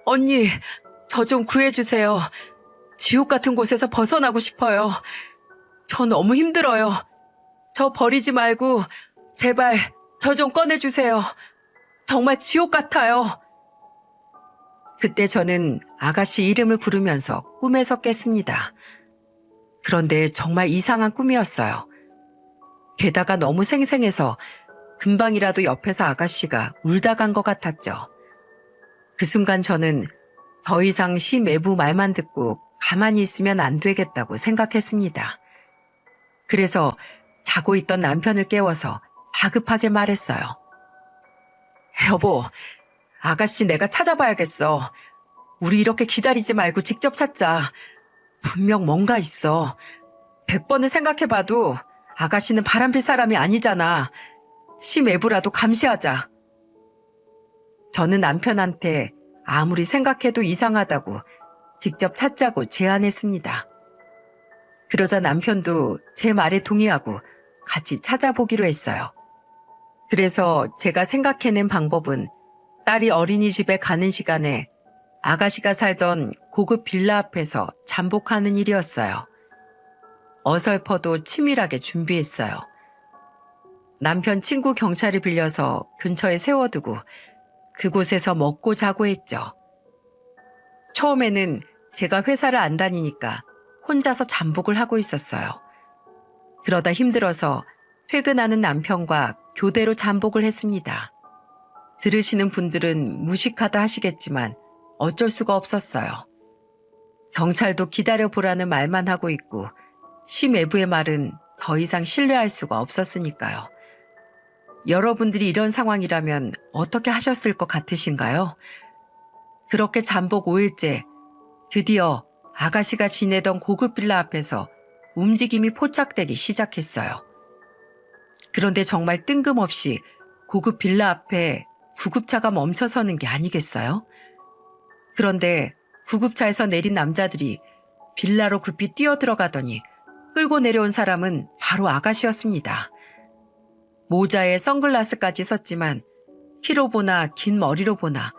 Speaker 1: 언니, 저 좀 구해주세요. 지옥 같은 곳에서 벗어나고 싶어요. 저 너무 힘들어요. 저 버리지 말고 제발 저 좀 꺼내주세요. 정말 지옥 같아요. 그때 저는 아가씨 이름을 부르면서 꿈에서 깼습니다. 그런데 정말 이상한 꿈이었어요. 게다가 너무 생생해서 금방이라도 옆에서 아가씨가 울다 간 것 같았죠. 그 순간 저는 더 이상 시 매부 말만 듣고 가만히 있으면 안 되겠다고 생각했습니다. 그래서 자고 있던 남편을 깨워서 다급하게 말했어요. 여보, 아가씨 내가 찾아봐야겠어. 우리 이렇게 기다리지 말고 직접 찾자. 분명 뭔가 있어. 100번을 생각해봐도 아가씨는 바람필 사람이 아니잖아. 시매부라도 감시하자. 저는 남편한테 아무리 생각해도 이상하다고 직접 찾자고 제안했습니다. 그러자 남편도 제 말에 동의하고 같이 찾아보기로 했어요. 그래서 제가 생각해낸 방법은 딸이 어린이집에 가는 시간에 아가씨가 살던 고급 빌라 앞에서 잠복하는 일이었어요. 어설퍼도 치밀하게 준비했어요. 남편 친구 경찰을 빌려서 근처에 세워두고 그곳에서 먹고 자고 했죠. 처음에는 제가 회사를 안 다니니까 혼자서 잠복을 하고 있었어요. 그러다 힘들어서 퇴근하는 남편과 교대로 잠복을 했습니다. 들으시는 분들은 무식하다 하시겠지만 어쩔 수가 없었어요. 경찰도 기다려보라는 말만 하고 있고 시매부의 말은 더 이상 신뢰할 수가 없었으니까요. 여러분들이 이런 상황이라면 어떻게 하셨을 것 같으신가요? 그렇게 잠복 5일째 드디어 아가씨가 지내던 고급 빌라 앞에서 움직임이 포착되기 시작했어요. 그런데 정말 뜬금없이 고급 빌라 앞에 구급차가 멈춰서는 게 아니겠어요? 그런데 구급차에서 내린 남자들이 빌라로 급히 뛰어들어가더니 끌고 내려온 사람은 바로 아가씨였습니다. 모자에 선글라스까지 썼지만 키로 보나 긴 머리로 보나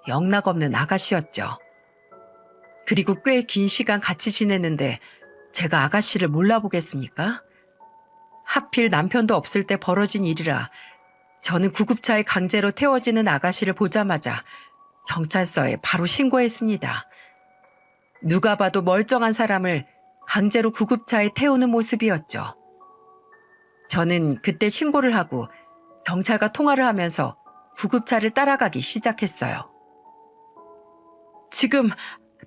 Speaker 1: 영락없는 아가씨였죠. 그리고 꽤 긴 시간 같이 지냈는데 제가 아가씨를 몰라보겠습니까? 하필 남편도 없을 때 벌어진 일이라 저는 구급차에 강제로 태워지는 아가씨를 보자마자 경찰서에 바로 신고했습니다. 누가 봐도 멀쩡한 사람을 강제로 구급차에 태우는 모습이었죠. 저는 그때 신고를 하고 경찰과 통화를 하면서 구급차를 따라가기 시작했어요. 지금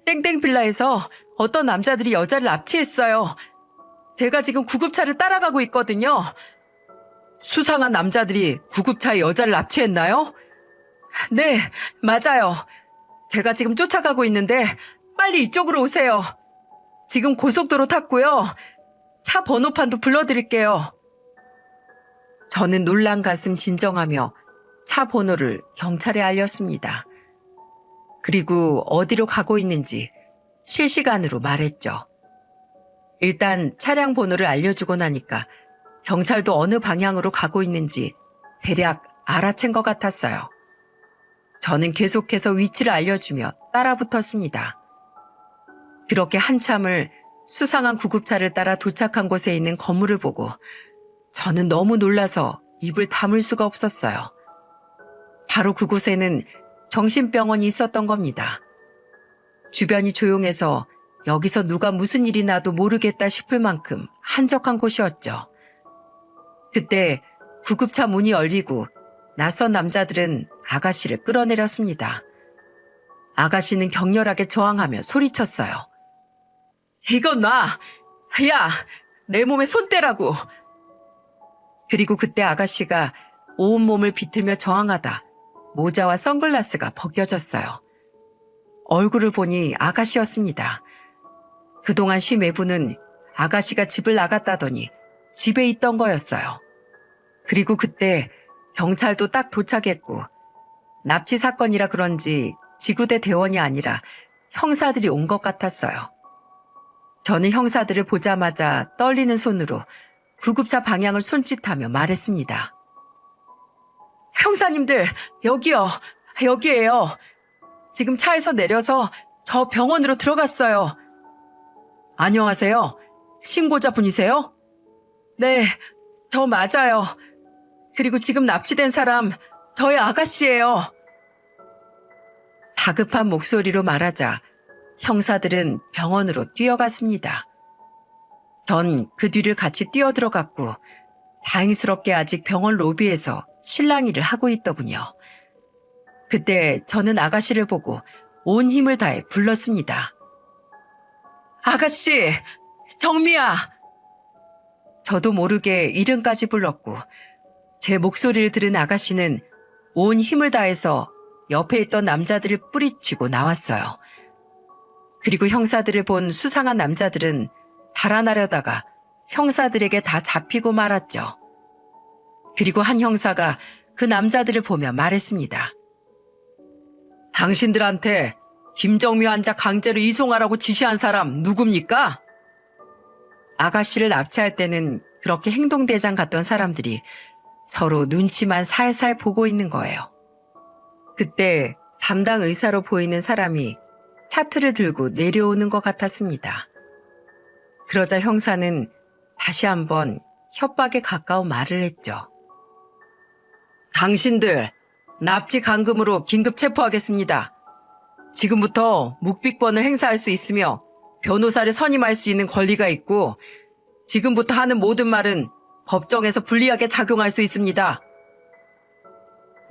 Speaker 1: 땡땡 빌라에서 어떤 남자들이 여자를 납치했어요. 제가 지금 구급차를 따라가고 있거든요. 수상한 남자들이 구급차에 여자를 납치했나요? 네, 맞아요. 제가 지금 쫓아가고 있는데 빨리 이쪽으로 오세요. 지금 고속도로 탔고요. 차 번호판도 불러드릴게요. 저는 놀란 가슴 진정하며 차 번호를 경찰에 알렸습니다. 그리고 어디로 가고 있는지 실시간으로 말했죠. 일단 차량 번호를 알려주고 나니까 경찰도 어느 방향으로 가고 있는지 대략 알아챈 것 같았어요. 저는 계속해서 위치를 알려주며 따라붙었습니다. 그렇게 한참을 수상한 구급차를 따라 도착한 곳에 있는 건물을 보고 저는 너무 놀라서 입을 다물 수가 없었어요. 바로 그곳에는 정신병원이 있었던 겁니다. 주변이 조용해서 여기서 누가 무슨 일이 나도 모르겠다 싶을 만큼 한적한 곳이었죠. 그때 구급차 문이 열리고 낯선 남자들은 아가씨를 끌어내렸습니다. 아가씨는 격렬하게 저항하며 소리쳤어요. 이건 놔! 야! 내 몸에 손 떼라고! 그리고 그때 아가씨가 온몸을 비틀며 저항하다 모자와 선글라스가 벗겨졌어요. 얼굴을 보니 아가씨였습니다. 그동안 시매부는 아가씨가 집을 나갔다더니 집에 있던 거였어요. 그리고 그때 경찰도 딱 도착했고 납치 사건이라 그런지 지구대 대원이 아니라 형사들이 온 것 같았어요. 저는 형사들을 보자마자 떨리는 손으로 구급차 방향을 손짓하며 말했습니다. 형사님들, 여기요. 여기에요. 지금 차에서 내려서 저 병원으로 들어갔어요. 안녕하세요. 신고자 분이세요? 네, 저 맞아요. 그리고 지금 납치된 사람, 저의 아가씨예요. 다급한 목소리로 말하자 형사들은 병원으로 뛰어갔습니다. 전 그 뒤를 같이 뛰어들어갔고 다행스럽게 아직 병원 로비에서 실랑이를 하고 있더군요. 그때 저는 아가씨를 보고 온 힘을 다해 불렀습니다. 아가씨, 정미야! 저도 모르게 이름까지 불렀고 제 목소리를 들은 아가씨는 온 힘을 다해서 옆에 있던 남자들을 뿌리치고 나왔어요. 그리고 형사들을 본 수상한 남자들은 달아나려다가 형사들에게 다 잡히고 말았죠. 그리고 한 형사가 그 남자들을 보며 말했습니다. 당신들한테 김정미 환자 강제로 이송하라고 지시한 사람 누굽니까? 아가씨를 납치할 때는 그렇게 행동대장 같던 사람들이 서로 눈치만 살살 보고 있는 거예요. 그때 담당 의사로 보이는 사람이 차트를 들고 내려오는 것 같았습니다. 그러자 형사는 다시 한번 협박에 가까운 말을 했죠. 당신들 납치 감금으로 긴급 체포하겠습니다. 지금부터 묵비권을 행사할 수 있으며 변호사를 선임할 수 있는 권리가 있고 지금부터 하는 모든 말은 법정에서 불리하게 작용할 수 있습니다.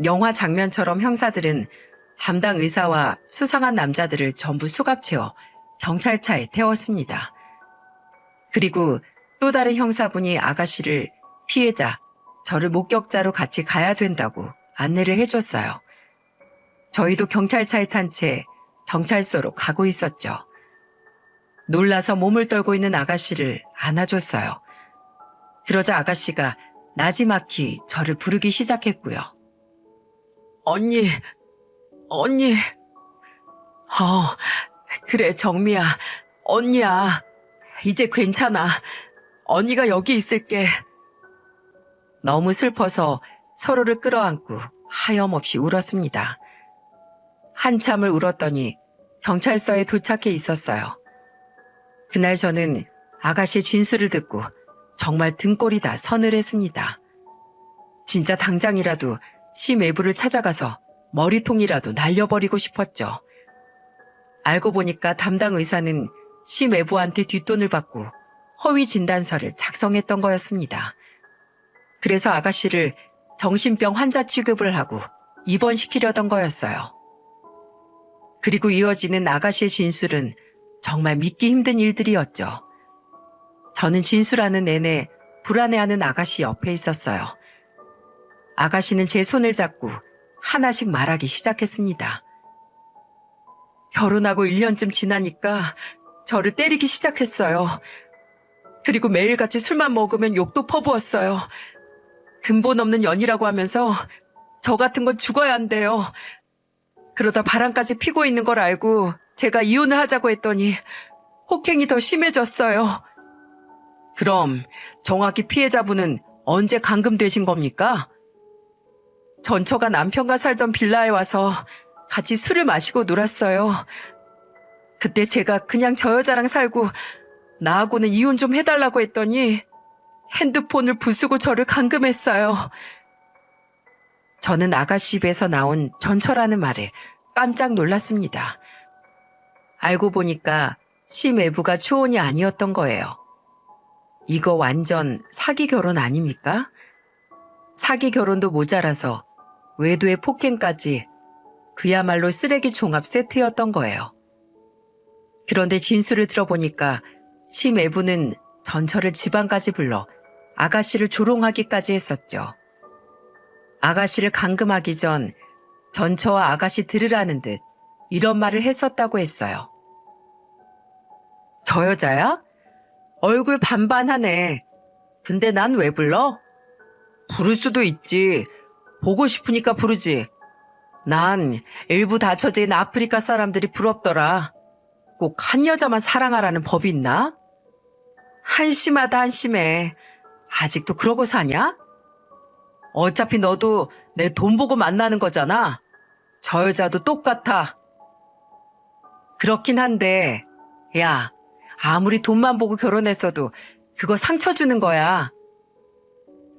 Speaker 1: 영화 장면처럼 형사들은 담당 의사와 수상한 남자들을 전부 수갑 채워 경찰차에 태웠습니다. 그리고 또 다른 형사분이 아가씨를 피해자, 저를 목격자로 같이 가야 된다고 안내를 해줬어요. 저희도 경찰차에 탄 채 경찰서로 가고 있었죠. 놀라서 몸을 떨고 있는 아가씨를 안아줬어요. 그러자 아가씨가 나지막히 저를 부르기 시작했고요. 언니. 그래, 정미야. 언니야. 이제 괜찮아. 언니가 여기 있을게. 너무 슬퍼서 서로를 끌어안고 하염없이 울었습니다. 한참을 울었더니 경찰서에 도착해 있었어요. 그날 저는 아가씨의 진술을 듣고 정말 등골이 다 서늘했습니다. 진짜 당장이라도 심외부를 찾아가서 머리통이라도 날려버리고 싶었죠. 알고 보니까 담당 의사는 심외부한테 뒷돈을 받고 허위 진단서를 작성했던 거였습니다. 그래서 아가씨를 정신병 환자 취급을 하고 입원시키려던 거였어요. 그리고 이어지는 아가씨의 진술은 정말 믿기 힘든 일들이었죠. 저는 진술하는 내내 불안해하는 아가씨 옆에 있었어요. 아가씨는 제 손을 잡고 하나씩 말하기 시작했습니다. 결혼하고 1년쯤 지나니까 저를 때리기 시작했어요. 그리고 매일같이 술만 먹으면 욕도 퍼부었어요. 근본 없는 연이라고 하면서 저 같은 건 죽어야 한대요. 그러다 바람까지 피고 있는 걸 알고 제가 이혼을 하자고 했더니 혹행이 더 심해졌어요. 그럼 정확히 피해자분은 언제 감금되신 겁니까? 전처가 남편과 살던 빌라에 와서 같이 술을 마시고 놀았어요. 그때 제가 그냥 저 여자랑 살고 나하고는 이혼 좀 해달라고 했더니 핸드폰을 부수고 저를 감금했어요. 저는 아가씨 입에서 나온 전처라는 말에 깜짝 놀랐습니다. 알고 보니까 심외부가 초혼이 아니었던 거예요. 이거 완전 사기 결혼 아닙니까? 사기 결혼도 모자라서 외도의 폭행까지 그야말로 쓰레기 종합 세트였던 거예요. 그런데 진술을 들어보니까 심외부는 전처를 집안까지 불러 아가씨를 조롱하기까지 했었죠. 아가씨를 감금하기 전 전처와 아가씨 들으라는 듯 이런 말을 했었다고 했어요. 저 여자야? 얼굴 반반하네. 근데 난 왜 불러? 부를 수도 있지. 보고 싶으니까 부르지. 난 일부 다처제인 아프리카 사람들이 부럽더라. 꼭 한 여자만 사랑하라는 법이 있나? 한심하다 한심해. 아직도 그러고 사냐? 어차피 너도 내 돈 보고 만나는 거잖아. 저 여자도 똑같아. 그렇긴 한데, 야, 아무리 돈만 보고 결혼했어도 그거 상처 주는 거야.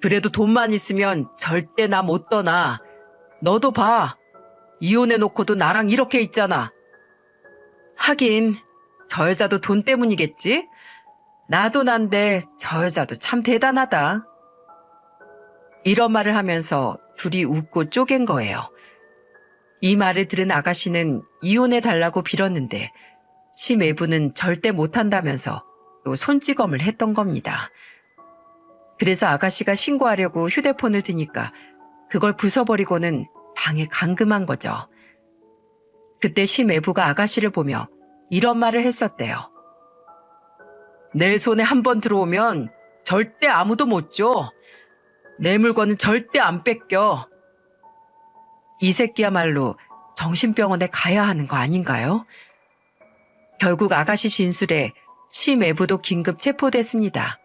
Speaker 1: 그래도 돈만 있으면 절대 나 못 떠나. 너도 봐. 이혼해놓고도 나랑 이렇게 있잖아. 하긴 저 여자도 돈 때문이겠지? 나도 난데 저 여자도 참 대단하다. 이런 말을 하면서 둘이 웃고 쪼갠 거예요. 이 말을 들은 아가씨는 이혼해달라고 빌었는데 심애부는 절대 못한다면서 또 손찌검을 했던 겁니다. 그래서 아가씨가 신고하려고 휴대폰을 드니까 그걸 부숴버리고는 방에 감금한 거죠. 그때 심애부가 아가씨를 보며 이런 말을 했었대요. 내 손에 한 번 들어오면 절대 아무도 못 줘. 내 물건은 절대 안 뺏겨. 이 새끼야말로 정신병원에 가야 하는 거 아닌가요? 결국 아가씨 진술에 심애부도 긴급 체포됐습니다.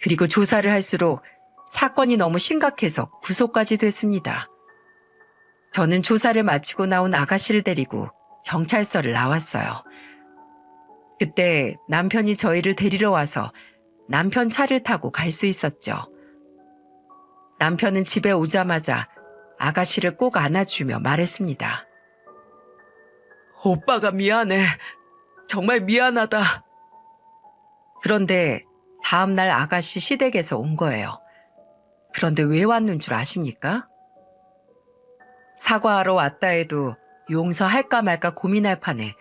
Speaker 1: 그리고 조사를 할수록 사건이 너무 심각해서 구속까지 됐습니다. 저는 조사를 마치고 나온 아가씨를 데리고 경찰서를 나왔어요. 그때 남편이 저희를 데리러 와서 남편 차를 타고 갈 수 있었죠. 남편은 집에 오자마자 아가씨를 꼭 안아주며 말했습니다. 오빠가 미안해. 정말 미안하다. 그런데 다음 날 아가씨 시댁에서 온 거예요. 그런데 왜 왔는 줄 아십니까? 사과하러 왔다 해도 용서할까 말까 고민할 판에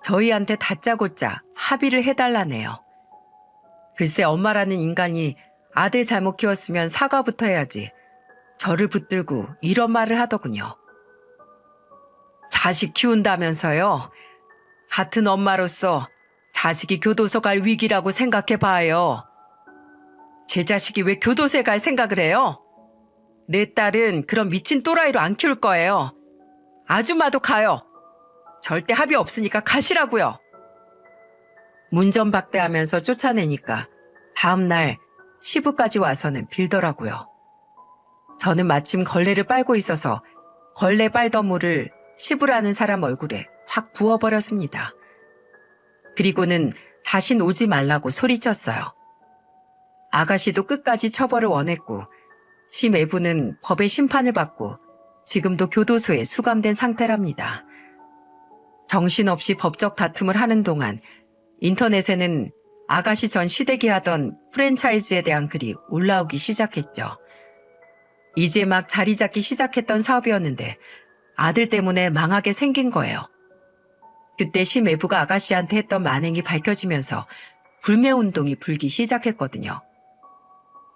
Speaker 1: 저희한테 다짜고짜 합의를 해달라네요. 글쎄 엄마라는 인간이 아들 잘못 키웠으면 사과부터 해야지. 저를 붙들고 이런 말을 하더군요. 자식 키운다면서요. 같은 엄마로서 자식이 교도소 갈 위기라고 생각해 봐요. 제 자식이 왜 교도소에 갈 생각을 해요? 내 딸은 그런 미친 또라이로 안 키울 거예요. 아줌마도 가요. 절대 합의 없으니까 가시라고요. 문전박대하면서 쫓아내니까 다음 날 시부까지 와서는 빌더라고요. 저는 마침 걸레를 빨고 있어서 걸레 빨던 물을 시부라는 사람 얼굴에 확 부어버렸습니다. 그리고는 다신 오지 말라고 소리쳤어요. 아가씨도 끝까지 처벌을 원했고 심애부는 법의 심판을 받고 지금도 교도소에 수감된 상태랍니다. 정신없이 법적 다툼을 하는 동안 인터넷에는 아가씨 전 시댁이 하던 프랜차이즈에 대한 글이 올라오기 시작했죠. 이제 막 자리 잡기 시작했던 사업이었는데 아들 때문에 망하게 생긴 거예요. 그때 심애부가 아가씨한테 했던 만행이 밝혀지면서 불매운동이 불기 시작했거든요.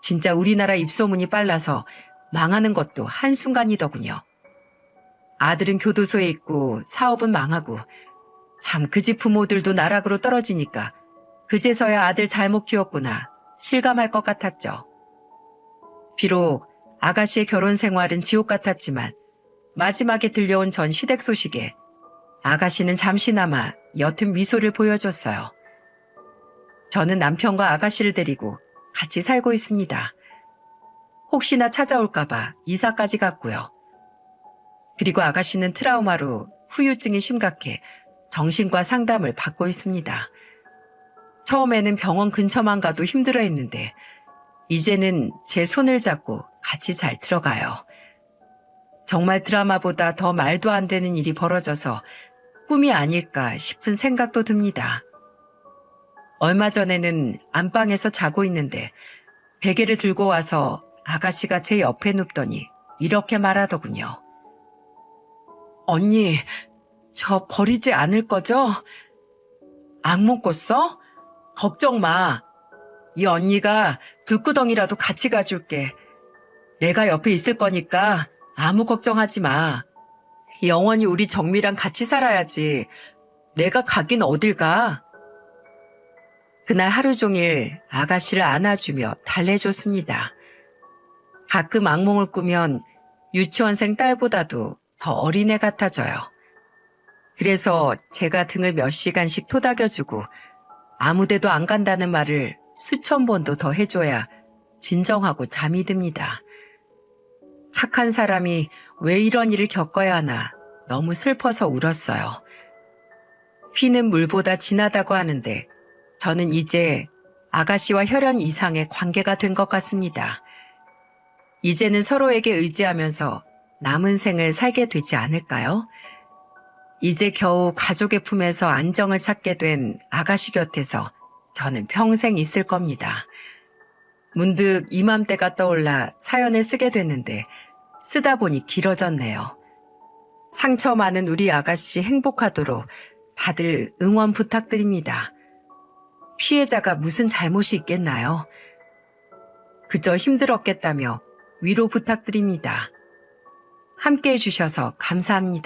Speaker 1: 진짜 우리나라 입소문이 빨라서 망하는 것도 한순간이더군요. 아들은 교도소에 있고 사업은 망하고 참 그 집 부모들도 나락으로 떨어지니까 그제서야 아들 잘못 키웠구나 실감할 것 같았죠. 비록 아가씨의 결혼 생활은 지옥 같았지만 마지막에 들려온 전 시댁 소식에 아가씨는 잠시나마 옅은 미소를 보여줬어요. 저는 남편과 아가씨를 데리고 같이 살고 있습니다. 혹시나 찾아올까봐 이사까지 갔고요. 그리고 아가씨는 트라우마로 후유증이 심각해 정신과 상담을 받고 있습니다. 처음에는 병원 근처만 가도 힘들어했는데 이제는 제 손을 잡고 같이 잘 들어가요. 정말 드라마보다 더 말도 안 되는 일이 벌어져서 꿈이 아닐까 싶은 생각도 듭니다. 얼마 전에는 안방에서 자고 있는데 베개를 들고 와서 아가씨가 제 옆에 눕더니 이렇게 말하더군요. 언니, 저 버리지 않을 거죠? 악몽 꿨어? 걱정 마. 이 언니가 불구덩이라도 같이 가줄게. 내가 옆에 있을 거니까 아무 걱정하지 마. 영원히 우리 정미랑 같이 살아야지. 내가 가긴 어딜 가. 그날 하루 종일 아가씨를 안아주며 달래줬습니다. 가끔 악몽을 꾸면 유치원생 딸보다도 더 어린애 같아져요. 그래서 제가 등을 몇 시간씩 토닥여주고 아무데도 안 간다는 말을 수천 번도 더 해줘야 진정하고 잠이 듭니다. 착한 사람이 왜 이런 일을 겪어야 하나 너무 슬퍼서 울었어요. 피는 물보다 진하다고 하는데 저는 이제 아가씨와 혈연 이상의 관계가 된 것 같습니다. 이제는 서로에게 의지하면서 남은 생을 살게 되지 않을까요? 이제 겨우 가족의 품에서 안정을 찾게 된 아가씨 곁에서 저는 평생 있을 겁니다. 문득 이맘때가 떠올라 사연을 쓰게 됐는데 쓰다 보니 길어졌네요. 상처 많은 우리 아가씨 행복하도록 다들 응원 부탁드립니다. 피해자가 무슨 잘못이 있겠나요? 그저 힘들었겠다며 위로 부탁드립니다. 함께 해주셔서 감사합니다.